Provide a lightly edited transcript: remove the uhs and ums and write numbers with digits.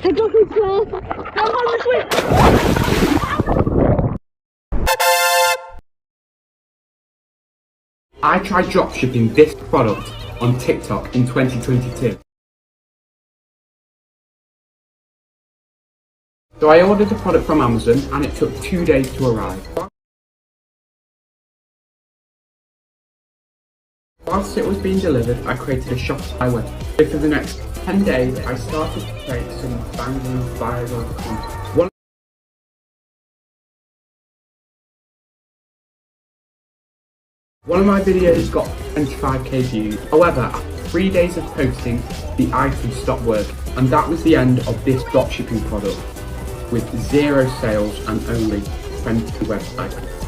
I got this class. I'm on the I tried dropshipping this product on TikTok in 2022. So I ordered the product from Amazon and it took 2 days to arrive. Whilst it was being delivered, I created a Shopify website. So for the next 10 days, I started to create some banging viral content. One of my videos got 25k views. However, after 3 days of posting, the item stopped working. And that was the end of this dropshipping product, with 0 sales and only 20 websites.